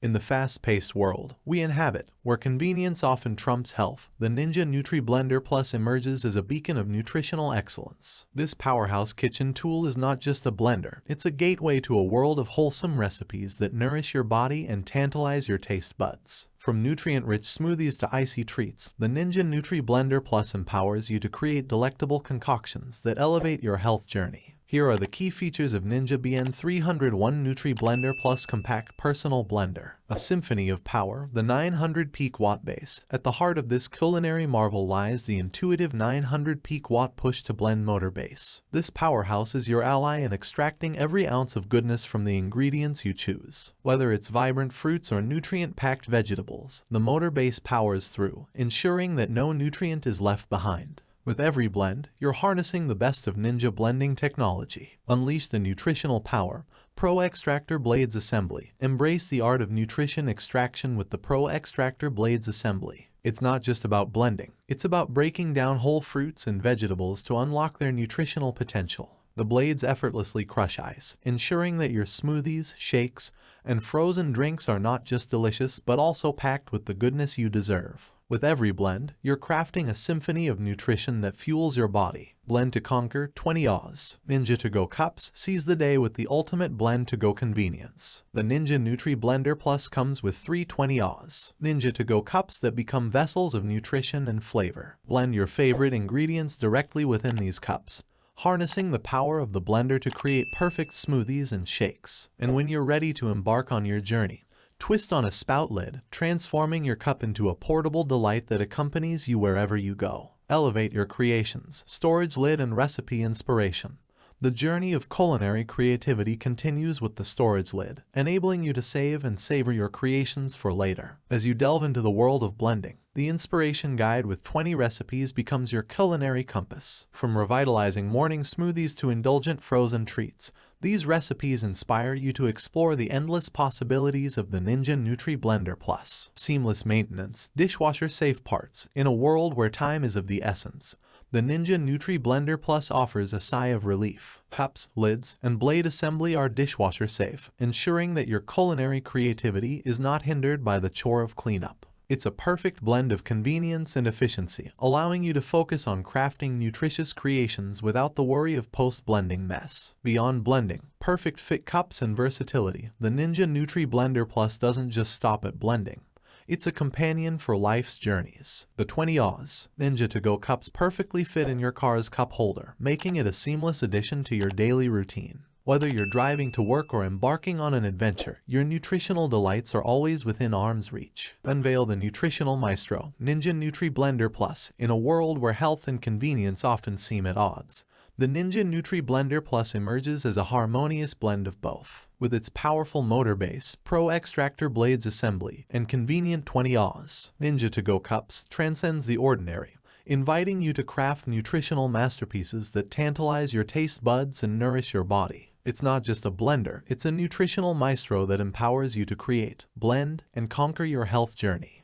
In the fast-paced world we inhabit, where convenience often trumps health, the Ninja Nutri-Blender Plus emerges as a beacon of nutritional excellence. This powerhouse kitchen tool is not just a blender, it's a gateway to a world of wholesome recipes that nourish your body and tantalize your taste buds. From nutrient-rich smoothies to icy treats, the Ninja Nutri-Blender Plus empowers you to create delectable concoctions that elevate your health journey. Here are the key features of Ninja BN301 Nutri-Blender Plus Compact Personal Blender. A symphony of power, the 900 peak watt base. At the heart of this culinary marvel lies the intuitive 900 peak watt push-to-blend motor base. This powerhouse is your ally in extracting every ounce of goodness from the ingredients you choose. Whether it's vibrant fruits or nutrient-packed vegetables, the motor base powers through, ensuring that no nutrient is left behind. With every blend, you're harnessing the best of Ninja blending technology. Unleash the nutritional power. Pro Extractor Blades Assembly. Embrace the art of nutrition extraction with the Pro Extractor Blades Assembly. It's not just about blending, it's about breaking down whole fruits and vegetables to unlock their nutritional potential. The blades effortlessly crush ice, ensuring that your smoothies, shakes, and frozen drinks are not just delicious but also packed with the goodness you deserve. With every blend, you're crafting a symphony of nutrition that fuels your body. Blend to conquer 20 Oz. Ninja To Go Cups seize the day with the ultimate blend to go convenience. The Ninja Nutri-Blender Plus comes with 3 20 Oz. Ninja To Go Cups that become vessels of nutrition and flavor. Blend your favorite ingredients directly within these cups, harnessing the power of the blender to create perfect smoothies and shakes. And when you're ready to embark on your journey, twist on a spout lid, transforming your cup into a portable delight that accompanies you wherever you go. Elevate your creations, storage lid and recipe inspiration. The journey of culinary creativity continues with the storage lid, enabling you to save and savor your creations for later. As you delve into the world of blending, the inspiration guide with 20 recipes becomes your culinary compass. From revitalizing morning smoothies to indulgent frozen treats, these recipes inspire you to explore the endless possibilities of the Ninja Nutri-Blender Plus. Seamless maintenance, dishwasher-safe parts. In a world where time is of the essence, the Ninja Nutri-Blender Plus offers a sigh of relief. Cups, lids, and blade assembly are dishwasher-safe, ensuring that your culinary creativity is not hindered by the chore of cleanup. It's a perfect blend of convenience and efficiency, allowing you to focus on crafting nutritious creations without the worry of post-blending mess. Beyond blending, perfect fit cups and versatility, the Ninja Nutri-Blender Plus doesn't just stop at blending. It's a companion for life's journeys. The 20 Oz Ninja To Go cups perfectly fit in your car's cup holder, making it a seamless addition to your daily routine. Whether you're driving to work or embarking on an adventure, your nutritional delights are always within arm's reach. Unveil the Nutritional Maestro, Ninja Nutri-Blender Plus. In a world where health and convenience often seem at odds, the Ninja Nutri-Blender Plus emerges as a harmonious blend of both. With its powerful motor base, Pro Extractor Blades Assembly, and convenient 20 Oz, Ninja To Go Cups transcends the ordinary, inviting you to craft nutritional masterpieces that tantalize your taste buds and nourish your body. It's not just a blender, it's a nutritional maestro that empowers you to create, blend, and conquer your health journey.